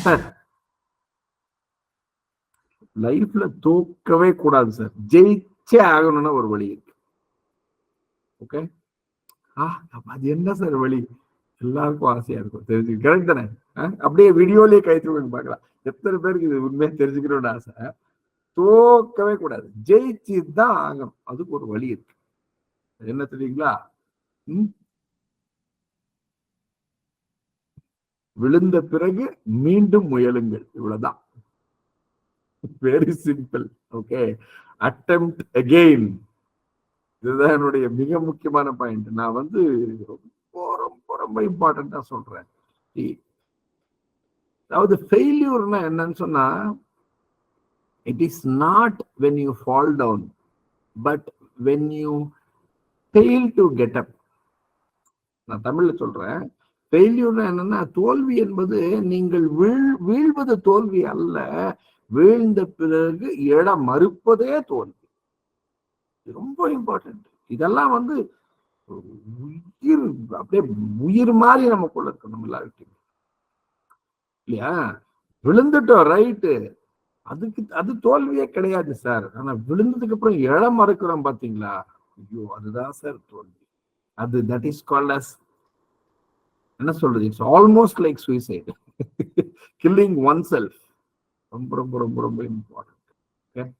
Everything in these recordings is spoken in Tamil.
சார் லைஃப்ல தோக்கவே கூடாது சார், ஜெயிச்சே ஆகணும்னு ஒரு வழி இருக்கு. ஓகே, அது என்ன சார் வழி? எல்லாருக்கும் ஆசையா இருக்கும் தெரிஞ்சு, கரெக்ட் தானே? அப்படியே வீடியோலயே கைத்து பார்க்கலாம், எத்தனை பேருக்கு இது உண்மையா தெரிஞ்சுக்கணும்னு ஆசை. தோக்கவே கூடாது, ஜெயிச்சு தான் ஆகணும். அதுக்கு ஒரு வழி இருக்கு. என்ன தெரியுங்களா? விழுந்த பிறகு மீண்டும் முயலுங்கள், இவ்வளவுதான். Very simple. Okay, attempt again. இதுதான் என்னுடைய மிக முக்கியமான பாயிண்ட். நான் ரொம்ப ரொம்ப ரொம்ப இம்பார்ட்டண்டா சொல்றேன். அதாவது ஃபெயில்யூர்னா என்னன்னு சொன்னா, it is not when you fall down, but when you fail to get up. நான் தமிழ்ல சொல்றேன், ஃபெயில்யூர்னா என்னன்னா, தோல்வி என்பது நீங்கள் வீழ்வது தோல்வி அல்ல, வீழ்ந்த பிறகு எழ மறுப்பதே தோல்வி. ரொம்ப இம்பார்ட்டன்ட். இதெல்லாம் உயிர், அப்படியே உயிர் மாதிரி நமக்குள்ள இருக்கணும் எல்லாருக்கும், இல்லையா? விழுந்துட்டோம், ரைட்டு, அது தோல்வியே கிடையாது சார். ஆனா விழுந்ததுக்கு அப்புறம் எழ மறுக்கிறோம் பாத்தீங்களா, ஐயோ, அதுதான் சார் தோல்வி. அது தட் இஸ் கால்ட் அஸ், என்ன சொல்றது, it's almost like suicide, killing one self. ரொம்ப ரொம்ப ரொம்ப ரொம்ப இம்பார்ட்டன்ட்.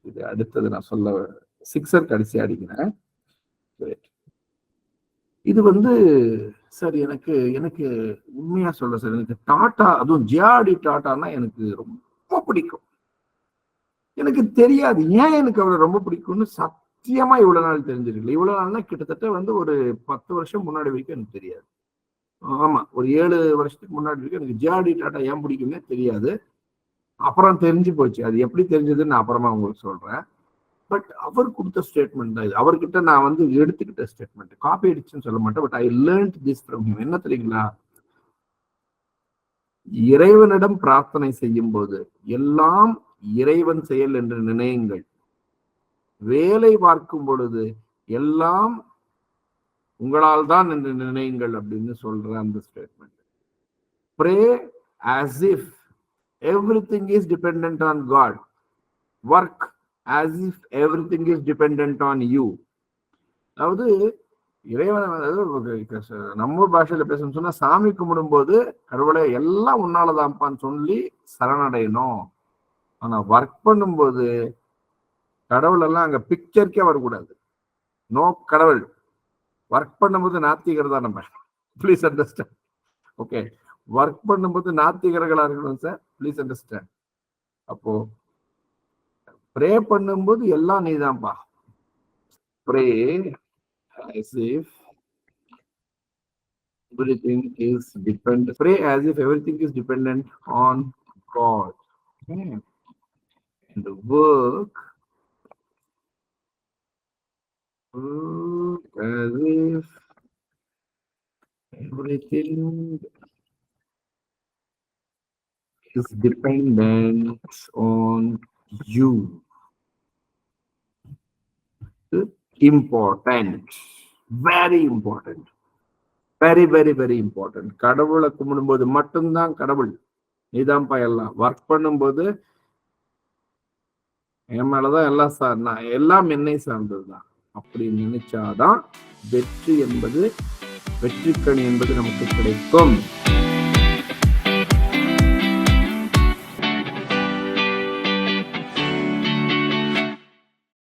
இது அடுத்தது நான் சொல்ல, சிக்ஸர் கடைசி அடிக்கிறேன். இது சார் எனக்கு எனக்கு உண்மையா சொல்ல சார், எனக்கு டாடா, அதுவும் ஜிஆர்டி டாட்டானா எனக்கு ரொம்ப பிடிக்கும். எனக்கு தெரியாது ஏன் எனக்கு அவரை ரொம்ப பிடிக்கும்னு, சத்தியமா இவ்வளவு நாள் தெரிஞ்சிருக்கல. இவ்வளவு நாள்னா கிட்டத்தட்ட ஒரு 10 வருஷம் முன்னாடி வரைக்கும் எனக்கு தெரியாது. ஆமா, ஒரு 7 வருஷத்துக்கு முன்னாடி வரைக்கும் எனக்கு ஜிஆர்டி டாட்டா ஏன் பிடிக்கும்னே தெரியாது. அப்புறம் தெரிஞ்சு போச்சு. அது எப்படி தெரிஞ்சதுன்னு நான் அப்புறமா உங்களுக்கு சொல்றேன். பட் அவர் கொடுத்த ஸ்டேட்மெண்ட் தான் இது. அவர்கிட்ட நான் எடுத்துக்கிட்ட ஸ்டேட்மெண்ட், காப்பி அடிச்சுன்னு சொல்ல மாட்டேன், but I learned this from him. என்ன தெரியுங்களா? இறைவனிடம் பிரார்த்தனை செய்யும் போது எல்லாம் இறைவன் செயல் என்று நினையுங்கள், வேலை பார்க்கும் பொழுது எல்லாம் உங்களால் தான் என்று நினையுங்கள் அப்படின்னு சொல்ற அந்த statement. Pray as if everything is dependent on God. Work as if everything is dependent on you. அதாவது இறைவன், நம்ம பாஷையில பேசணும்னு சொன்னா, சாமி கும்பிடும் போது கடவுளை எல்லாம் உன்னாலதான்ப்பான்னு சொல்லி சரணடையணும். ஆனா ஒர்க் பண்ணும்போது கடவுள் எல்லாம் அங்க பிக்சருக்கே வரக்கூடாது. நோ கடவுள். ஒர்க் பண்ணும்போது நாத்திகர் தான் நம்ம, ப்ளீஸ் அண்டர்ஸ்டாண்ட். ஓகே, ஒர்க் பண்ணும்போது நாத்திகர்களா இருக்கணும் சார், ப்ளீஸ் அண்டர்ஸ்டாண்ட். அப்போ ப்ரே பண்ணும்போது எல்லாம் நீதான்ப்பா. Pray as if everything is dependent. Pray as if everything is dependent on God. Okay. And work as if everything is dependent on you. Important, very important, very very very important. கடவுளை கும்பிடும்போது மட்டும்தான் கடவுள் நீதான்ப்பா எல்லாம். ஒர்க் பண்ணும்போது என் மேலதான் எல்லாம் சார், நான் எல்லாம் என்னை சார்ந்ததுதான் அப்படி நினைச்சாதான் வெற்றி என்பது, வெற்றிக்கணி என்பது நமக்கு கிடைக்கும்.